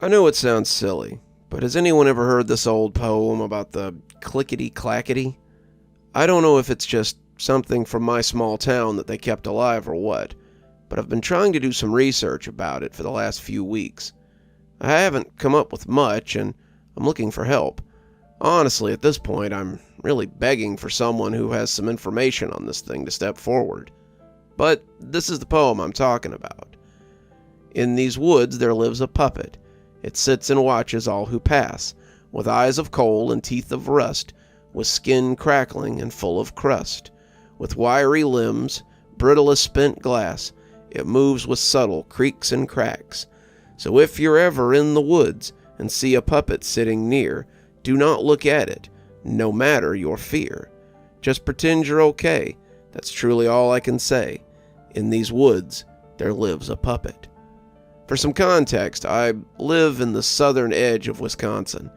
I know it sounds silly, but has anyone ever heard this old poem about the Clickity Clackity? I don't know if it's just something from my small town that they kept alive or what, but I've been trying to do some research about it for the last few weeks. I haven't come up with much, and I'm looking for help. Honestly, at this point, I'm really begging for someone who has some information on this thing to step forward. But this is the poem I'm talking about. In these woods there lives a puppet. It sits and watches all who pass, with eyes of coal and teeth of rust, with skin crackling and full of crust, with wiry limbs, brittle as spent glass. It moves with subtle creaks and cracks. So if you're ever in the woods and see a puppet sitting near, do not look at it, no matter your fear. Just pretend you're okay. That's truly all I can say. In these woods there lives a puppet. For some context, I live in the southern edge of Wisconsin.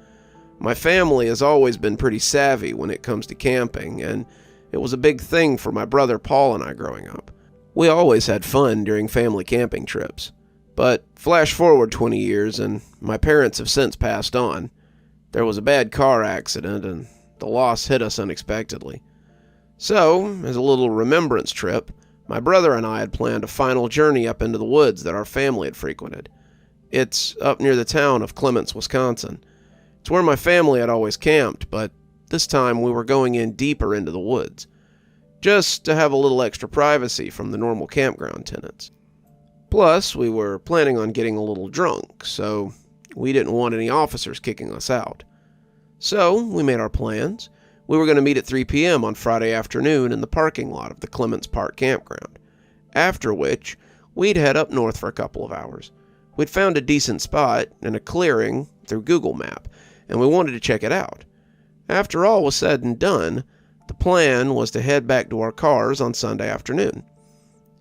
My family has always been pretty savvy when it comes to camping, and it was a big thing for my brother Paul and I growing up. We always had fun during family camping trips. But flash forward 20 years, and my parents have since passed on. There was a bad car accident, and the loss hit us unexpectedly. So, as a little remembrance trip, my brother and I had planned a final journey up into the woods that our family had frequented. It's up near the town of Clements, Wisconsin. It's where my family had always camped, but this time we were going in deeper into the woods, just to have a little extra privacy from the normal campground tenants. Plus, we were planning on getting a little drunk, so we didn't want any officers kicking us out. So, we made our plans. We were going to meet at 3 p.m. on Friday afternoon in the parking lot of the Clements Park campground, after which we'd head up north for a couple of hours. We'd found a decent spot in a clearing through Google Map, and we wanted to check it out. After all was said and done, the plan was to head back to our cars on Sunday afternoon.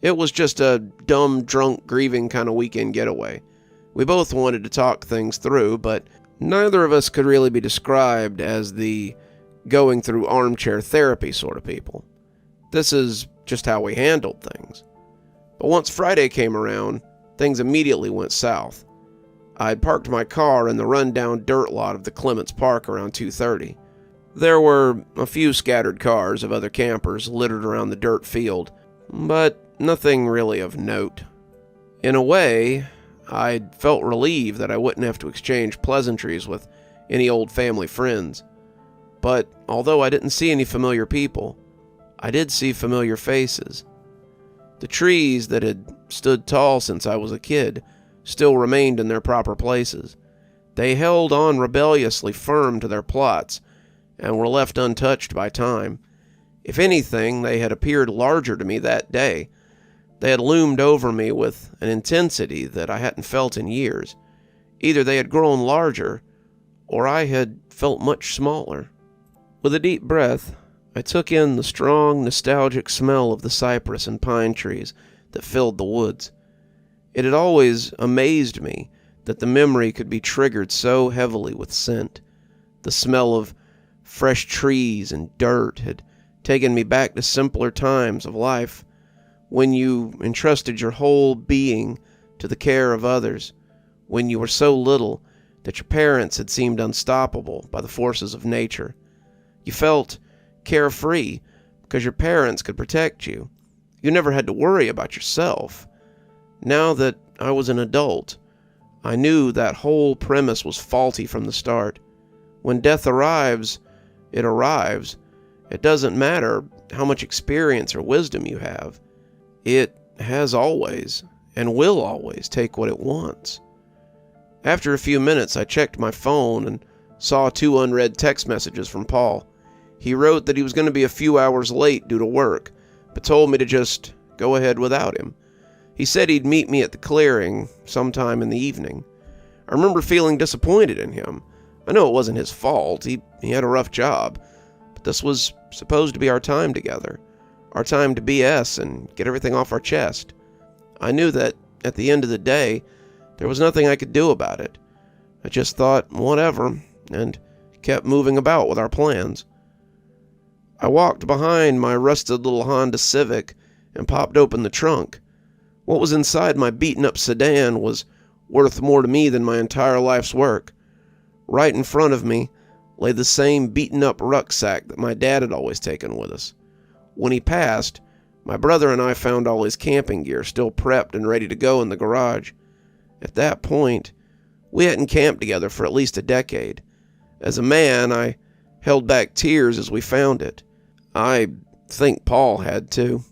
It was just a dumb, drunk, grieving kind of weekend getaway. We both wanted to talk things through, but neither of us could really be described as the going through armchair therapy sort of people. This is just how we handled things. But once Friday came around, things immediately went south. I'd parked my car in the run-down dirt lot of the Clements Park around 2:30. There were a few scattered cars of other campers littered around the dirt field, but nothing really of note. In a way, I'd felt relieved that I wouldn't have to exchange pleasantries with any old family friends. But although I didn't see any familiar people, I did see familiar faces. The trees that had stood tall since I was a kid still remained in their proper places. They held on rebelliously firm to their plots and were left untouched by time. If anything, they had appeared larger to me that day. They had loomed over me with an intensity that I hadn't felt in years. Either they had grown larger, or I had felt much smaller. With a deep breath, I took in the strong, nostalgic smell of the cypress and pine trees that filled the woods. It had always amazed me that the memory could be triggered so heavily with scent. The smell of fresh trees and dirt had taken me back to simpler times of life, when you entrusted your whole being to the care of others, when you were so little that your parents had seemed unstoppable by the forces of nature. You felt carefree because your parents could protect you. You never had to worry about yourself. Now that I was an adult, I knew that whole premise was faulty from the start. When death arrives, it arrives. It doesn't matter how much experience or wisdom you have. It has always and will always take what it wants. After a few minutes, I checked my phone and saw 2 unread text messages from Paul. He wrote that he was going to be a few hours late due to work, but told me to just go ahead without him. He said he'd meet me at the clearing sometime in the evening. I remember feeling disappointed in him. I know it wasn't his fault. He had a rough job, but this was supposed to be our time together. Our time to BS and get everything off our chest. I knew that at the end of the day, there was nothing I could do about it. I just thought, whatever, and kept moving about with our plans. I walked behind my rusted little Honda Civic and popped open the trunk. What was inside my beaten-up sedan was worth more to me than my entire life's work. Right in front of me lay the same beaten-up rucksack that my dad had always taken with us. When he passed, my brother and I found all his camping gear still prepped and ready to go in the garage. At that point, we hadn't camped together for at least a decade. As a man, I held back tears as we found it. I think Paul had too.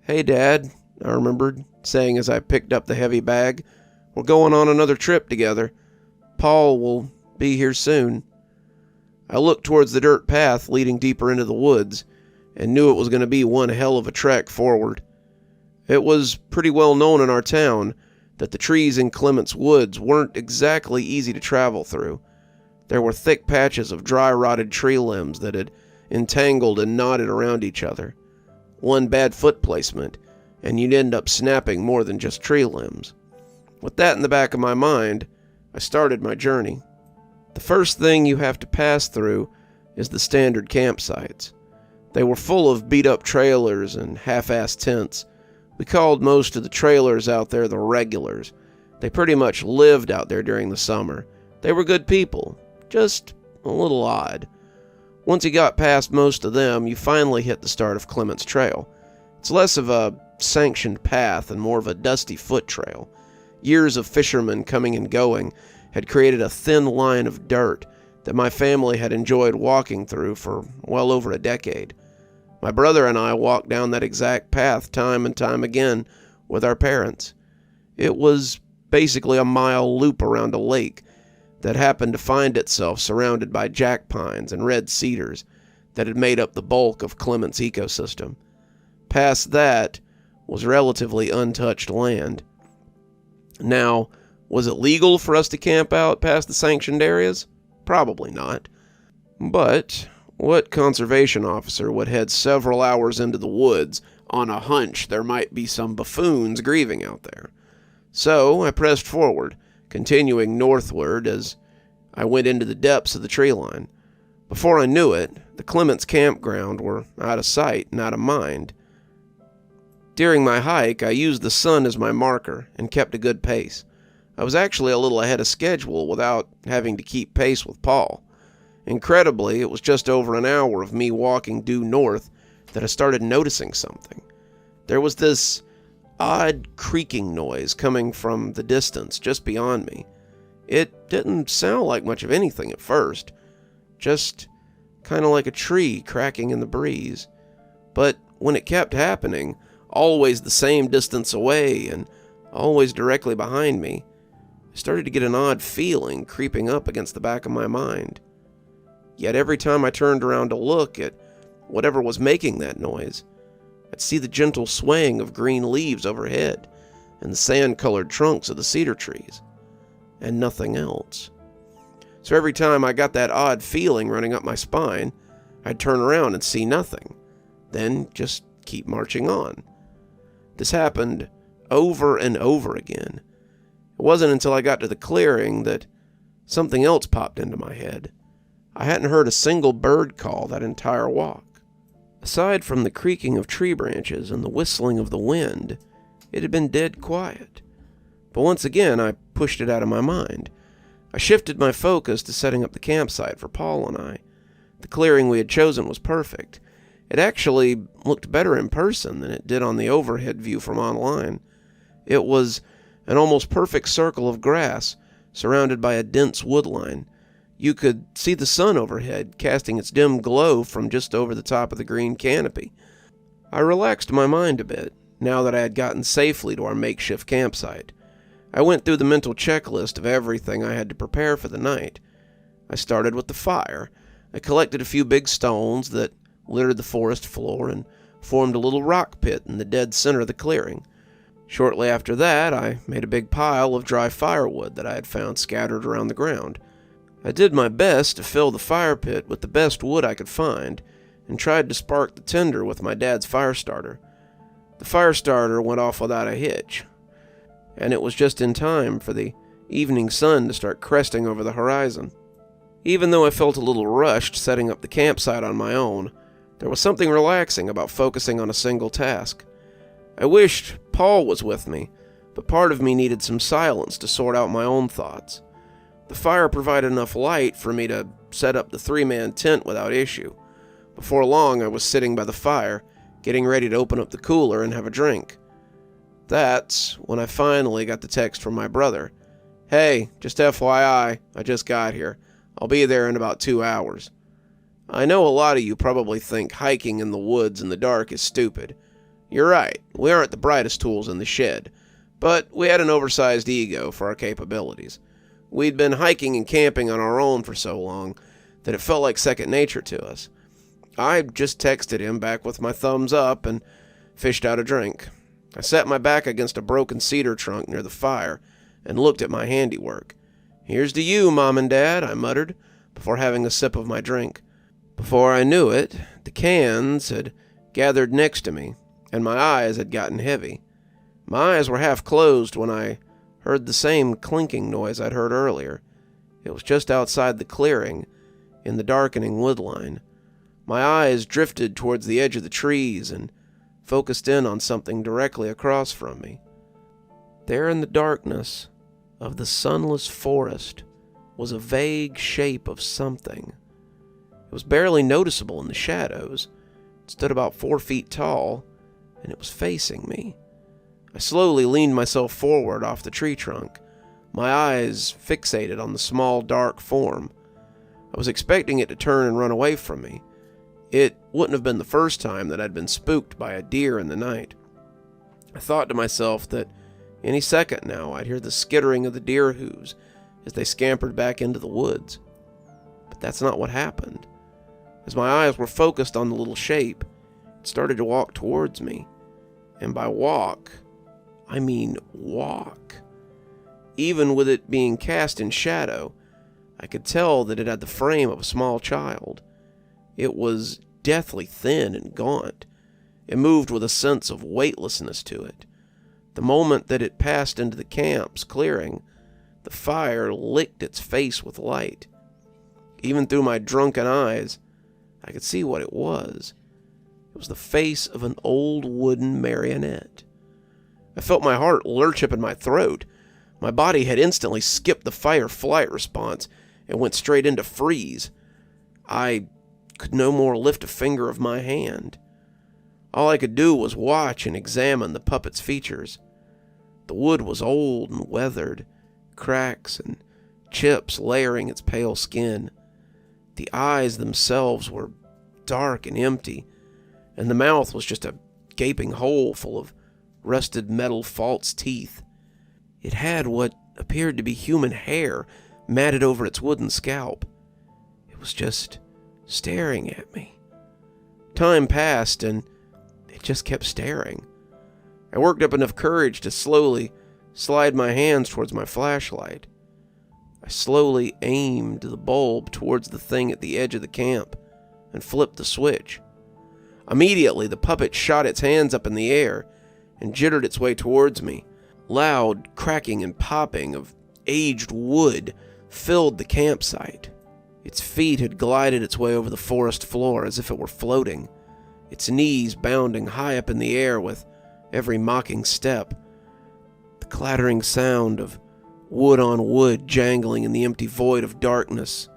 "Hey, Dad," I remembered saying as I picked up the heavy bag. "We're going on another trip together. Paul will be here soon." I looked towards the dirt path leading deeper into the woods and knew it was going to be one hell of a trek forward. It was pretty well known in our town that the trees in Clement's woods weren't exactly easy to travel through. There were thick patches of dry rotted tree limbs that had entangled and knotted around each other. One bad foot placement, and you'd end up snapping more than just tree limbs. With that in the back of my mind, I started my journey. The first thing you have to pass through is the standard campsites. They were full of beat-up trailers and half-assed tents. We called most of the trailers out there the regulars. They pretty much lived out there during the summer. They were good people, just a little odd. Once you got past most of them, you finally hit the start of Clement's Trail. It's less of a sanctioned path and more of a dusty foot trail. Years of fishermen coming and going had created a thin line of dirt that my family had enjoyed walking through for well over a decade. My brother and I walked down that exact path time and time again with our parents. It was basically a mile loop around a lake that happened to find itself surrounded by jack pines and red cedars that had made up the bulk of Clement's ecosystem. Past that was relatively untouched land. Now, was it legal for us to camp out past the sanctioned areas? Probably not. But what conservation officer would head several hours into the woods on a hunch there might be some buffoons grieving out there? So I pressed forward, continuing northward as I went into the depths of the tree line. Before I knew it, the Clements campground were out of sight and out of mind. During my hike, I used the sun as my marker and kept a good pace. I was actually a little ahead of schedule without having to keep pace with Paul. Incredibly, it was just over an hour of me walking due north that I started noticing something. There was this odd creaking noise coming from the distance just beyond me. It didn't sound like much of anything at first, just kind of like a tree cracking in the breeze. But when it kept happening, always the same distance away and always directly behind me, I started to get an odd feeling creeping up against the back of my mind. Yet every time I turned around to look at whatever was making that noise, I'd see the gentle swaying of green leaves overhead and the sand-colored trunks of the cedar trees, and nothing else. So every time I got that odd feeling running up my spine, I'd turn around and see nothing, then just keep marching on. This happened over and over again. It wasn't until I got to the clearing that something else popped into my head. I hadn't heard a single bird call that entire walk. Aside from the creaking of tree branches and the whistling of the wind, it had been dead quiet. But once again, I pushed it out of my mind. I shifted my focus to setting up the campsite for Paul and I. The clearing we had chosen was perfect. It actually looked better in person than it did on the overhead view from online. It was an almost perfect circle of grass, surrounded by a dense woodline. You could see the sun overhead, casting its dim glow from just over the top of the green canopy. I relaxed my mind a bit, now that I had gotten safely to our makeshift campsite. I went through the mental checklist of everything I had to prepare for the night. I started with the fire. I collected a few big stones that littered the forest floor and formed a little rock pit in the dead center of the clearing. Shortly after that, I made a big pile of dry firewood that I had found scattered around the ground. I did my best to fill the fire pit with the best wood I could find, and tried to spark the tinder with my dad's fire starter. The fire starter went off without a hitch, and it was just in time for the evening sun to start cresting over the horizon. Even though I felt a little rushed setting up the campsite on my own, there was something relaxing about focusing on a single task. I wished Paul was with me, but part of me needed some silence to sort out my own thoughts. The fire provided enough light for me to set up the 3-man tent without issue. Before long, I was sitting by the fire, getting ready to open up the cooler and have a drink. That's when I finally got the text from my brother. "Hey, just FYI, I just got here. I'll be there in about 2 hours. I know a lot of you probably think hiking in the woods in the dark is stupid. You're right, we aren't the brightest tools in the shed, but we had an oversized ego for our capabilities. We'd been hiking and camping on our own for so long that it felt like second nature to us. I just texted him back with my thumbs up and fished out a drink. I sat my back against a broken cedar trunk near the fire and looked at my handiwork. 'Here's to you, Mom and Dad,' I muttered, before having a sip of my drink. Before I knew it, the cans had gathered next to me, and my eyes had gotten heavy. My eyes were half closed when I heard the same clinking noise I'd heard earlier. It was just outside the clearing, in the darkening woodline. My eyes drifted towards the edge of the trees and focused in on something directly across from me. There in the darkness of the sunless forest was a vague shape of something. It was barely noticeable in the shadows. It stood about 4 feet tall, and it was facing me. I slowly leaned myself forward off the tree trunk, my eyes fixated on the small, dark form. I was expecting it to turn and run away from me. It wouldn't have been the first time that I'd been spooked by a deer in the night. I thought to myself that any second now I'd hear the skittering of the deer hooves as they scampered back into the woods. But that's not what happened. As my eyes were focused on the little shape, it started to walk towards me. And by walk, I mean walk. Even with it being cast in shadow, I could tell that it had the frame of a small child. It was deathly thin and gaunt. It moved with a sense of weightlessness to it. The moment that it passed into the camp's clearing, the fire licked its face with light. Even through my drunken eyes, I could see what it was. It was the face of an old wooden marionette. I felt my heart lurch up in my throat. My body had instantly skipped the fight-or-flight response and went straight into freeze. I could no more lift a finger of my hand. All I could do was watch and examine the puppet's features. The wood was old and weathered, cracks and chips layering its pale skin. The eyes themselves were dark and empty, and the mouth was just a gaping hole full of rusted metal false teeth. It had what appeared to be human hair matted over its wooden scalp. It was just staring at me. Time passed, and it just kept staring. I worked up enough courage to slowly slide my hands towards my flashlight. I slowly aimed the bulb towards the thing at the edge of the camp and flipped the switch. Immediately, the puppet shot its hands up in the air and jittered its way towards me. Loud cracking and popping of aged wood filled the campsite. Its feet had glided its way over the forest floor as if it were floating, its knees bounding high up in the air with every mocking step. The clattering sound of wood on wood jangling in the empty void of darkness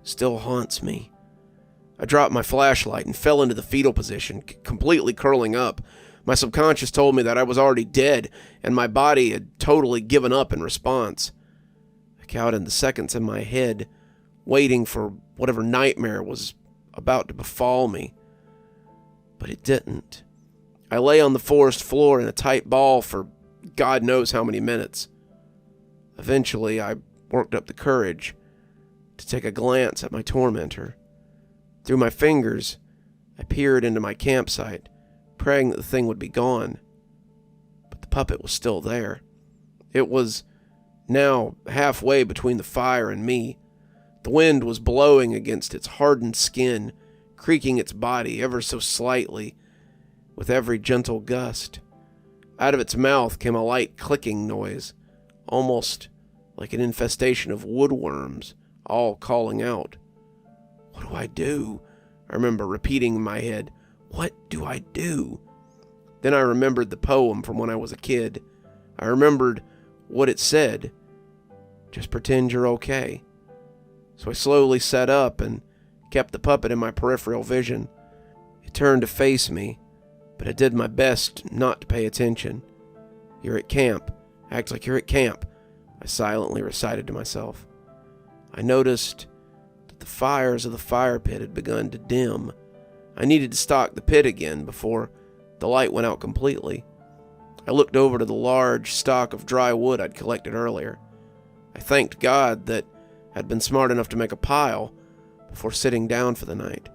still haunts me. I dropped my flashlight and fell into the fetal position, completely curling up. My subconscious told me that I was already dead, and my body had totally given up in response. I counted the seconds in my head, waiting for whatever nightmare was about to befall me. But it didn't. I lay on the forest floor in a tight ball for God knows how many minutes. Eventually, I worked up the courage to take a glance at my tormentor. Through my fingers, I peered into my campsite, praying that the thing would be gone. But the puppet was still there. It was now halfway between the fire and me. The wind was blowing against its hardened skin, creaking its body ever so slightly with every gentle gust. Out of its mouth came a light clicking noise, almost like an infestation of woodworms, all calling out. What do I do? I remember repeating in my head, what do I do? Then I remembered the poem from when I was a kid. I remembered what it said. Just pretend you're okay. So I slowly sat up and kept the puppet in my peripheral vision. It turned to face me, but I did my best not to pay attention. You're at camp. Act like you're at camp, I silently recited to myself. I noticed that the fires of the fire pit had begun to dim. I needed to stock the pit again before the light went out completely. I looked over to the large stock of dry wood I'd collected earlier. I thanked God that I'd been smart enough to make a pile before sitting down for the night.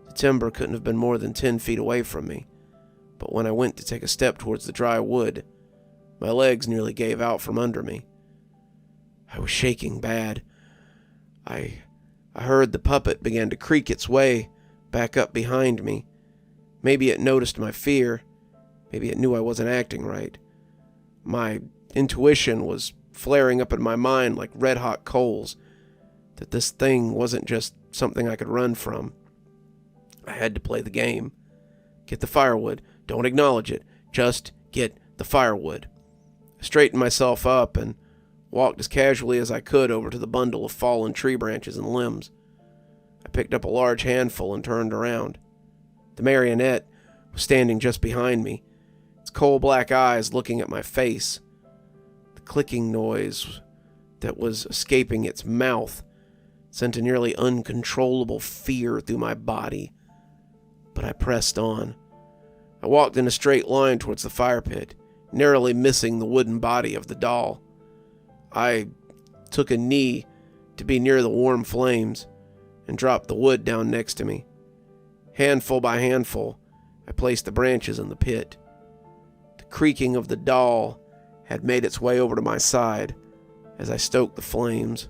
The timber couldn't have been more than 10 feet away from me, but when I went to take a step towards the dry wood, my legs nearly gave out from under me. I was shaking bad. I heard the puppet begin to creak its way back up behind me. Maybe it noticed my fear. Maybe it knew I wasn't acting right. My intuition was flaring up in my mind like red-hot coals, that this thing wasn't just something I could run from. I had to play the game. Get the firewood. Don't acknowledge it. Just get the firewood. I straightened myself up and walked as casually as I could over to the bundle of fallen tree branches and limbs. I picked up a large handful and turned around. The marionette was standing just behind me, its coal-black eyes looking at my face. The clicking noise that was escaping its mouth sent a nearly uncontrollable fear through my body. But I pressed on. I walked in a straight line towards the fire pit, narrowly missing the wooden body of the doll. I took a knee to be near the warm flames and dropped the wood down next to me. Handful by handful, I placed the branches in the pit. The creaking of the doll had made its way over to my side as I stoked the flames.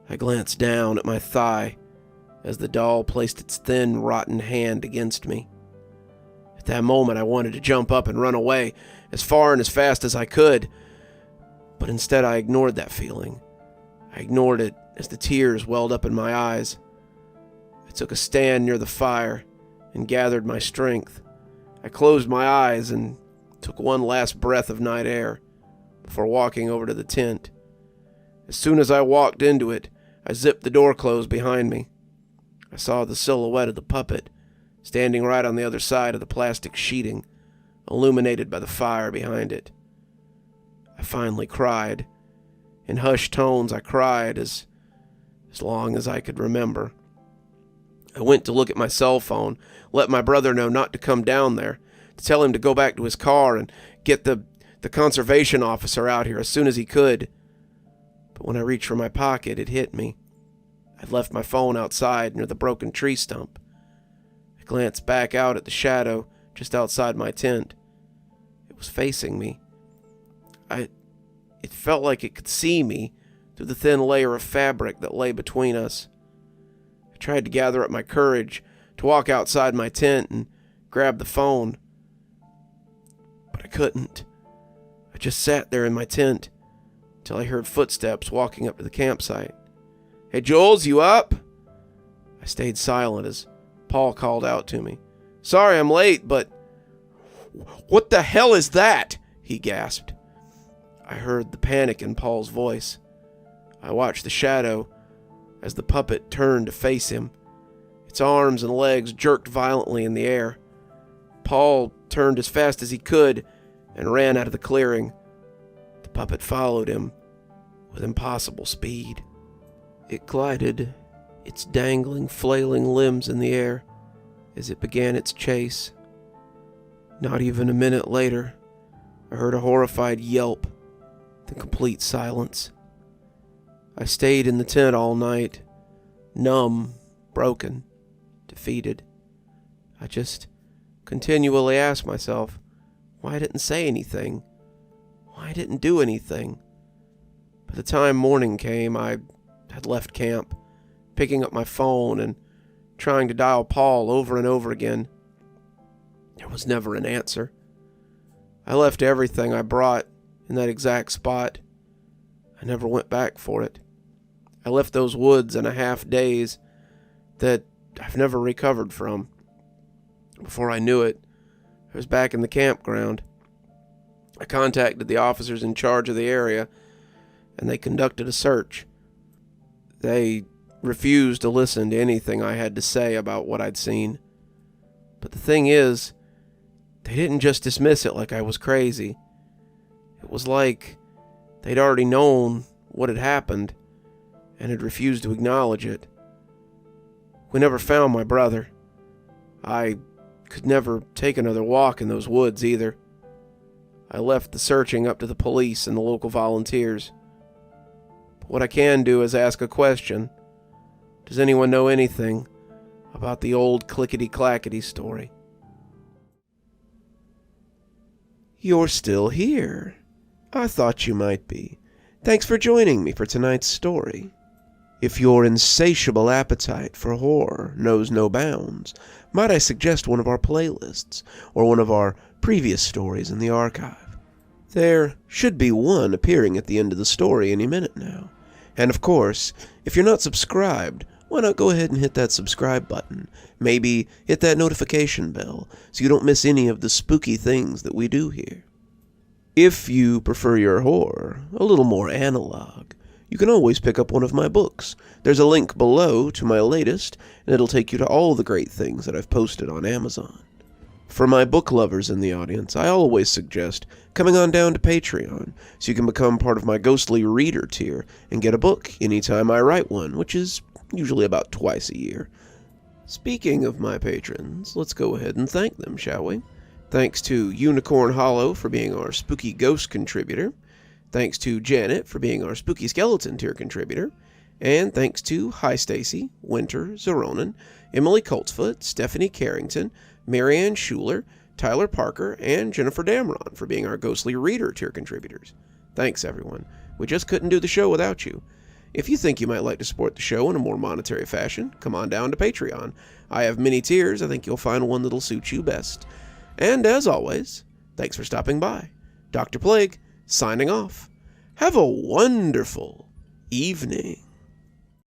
I glanced down at my thigh as the doll placed its thin, rotten hand against me. At that moment, I wanted to jump up and run away as far and as fast as I could, but instead I ignored that feeling. I ignored it as the tears welled up in my eyes. I took a stand near the fire and gathered my strength. I closed my eyes and took one last breath of night air before walking over to the tent. As soon as I walked into it, I zipped the door closed behind me. I saw the silhouette of the puppet standing right on the other side of the plastic sheeting, illuminated by the fire behind it. I finally cried. In hushed tones, I cried as long as I could remember. I went to look at my cell phone, let my brother know not to come down there, to tell him to go back to his car and get the conservation officer out here as soon as he could. But when I reached for my pocket, it hit me. I'd left my phone outside near the broken tree stump. I glanced back out at the shadow just outside my tent. It was facing me. It felt like it could see me through the thin layer of fabric that lay between us. I tried to gather up my courage to walk outside my tent and grab the phone, but I couldn't. I just sat there in my tent till I heard footsteps walking up to the campsite. "Hey, Jules, you up?" I stayed silent as Paul called out to me. "Sorry I'm late, but..." "What the hell is that?" he gasped. I heard the panic in Paul's voice. I watched the shadow as the puppet turned to face him. Its arms and legs jerked violently in the air. Paul turned as fast as he could and ran out of the clearing. The puppet followed him with impossible speed. It glided, its dangling, flailing limbs in the air as it began its chase. Not even a minute later, I heard a horrified yelp, then complete silence. I stayed in the tent all night, numb, broken, defeated. I just continually asked myself why I didn't say anything, why I didn't do anything. By the time morning came, I had left camp, picking up my phone and trying to dial Paul over and over again. There was never an answer. I left everything I brought in that exact spot. I never went back for it. I left those woods in a half daze that I've never recovered from. Before I knew it, I was back in the campground. I contacted the officers in charge of the area, and they conducted a search. They refused to listen to anything I had to say about what I'd seen. But the thing is, they didn't just dismiss it like I was crazy. It was like they'd already known what had happened and had refused to acknowledge it. We never found my brother. I could never take another walk in those woods either. I left the searching up to the police and the local volunteers. But what I can do is ask a question. Does anyone know anything about the old Clickity Clackity story? You're still here. I thought you might be. Thanks for joining me for tonight's story. If your insatiable appetite for horror knows no bounds, might I suggest one of our playlists, or one of our previous stories in the archive? There should be one appearing at the end of the story any minute now. And of course, if you're not subscribed, why not go ahead and hit that subscribe button? Maybe hit that notification bell so you don't miss any of the spooky things that we do here. If you prefer your horror a little more analog, you can always pick up one of my books. There's a link below to my latest, and it'll take you to all the great things that I've posted on Amazon. For my book lovers in the audience, I always suggest coming on down to Patreon so you can become part of my ghostly reader tier and get a book anytime I write one, which is usually about twice a year. Speaking of my patrons, let's go ahead and thank them, shall we? Thanks to Unicorn Hollow for being our spooky ghost contributor. Thanks to Janet for being our spooky skeleton tier contributor. And thanks to Hi Stacy, Winter, Xaronan, Emily Coltsfoot, Stephanie Carrington, Marianne Schuler, Tyler Parker, and Jennifer Damron for being our ghostly reader tier contributors. Thanks, everyone. We just couldn't do the show without you. If you think you might like to support the show in a more monetary fashion, come on down to Patreon. I have many tiers. I think you'll find one that'll suit you best. And as always, thanks for stopping by. Dr. Plague, signing off. Have a wonderful evening.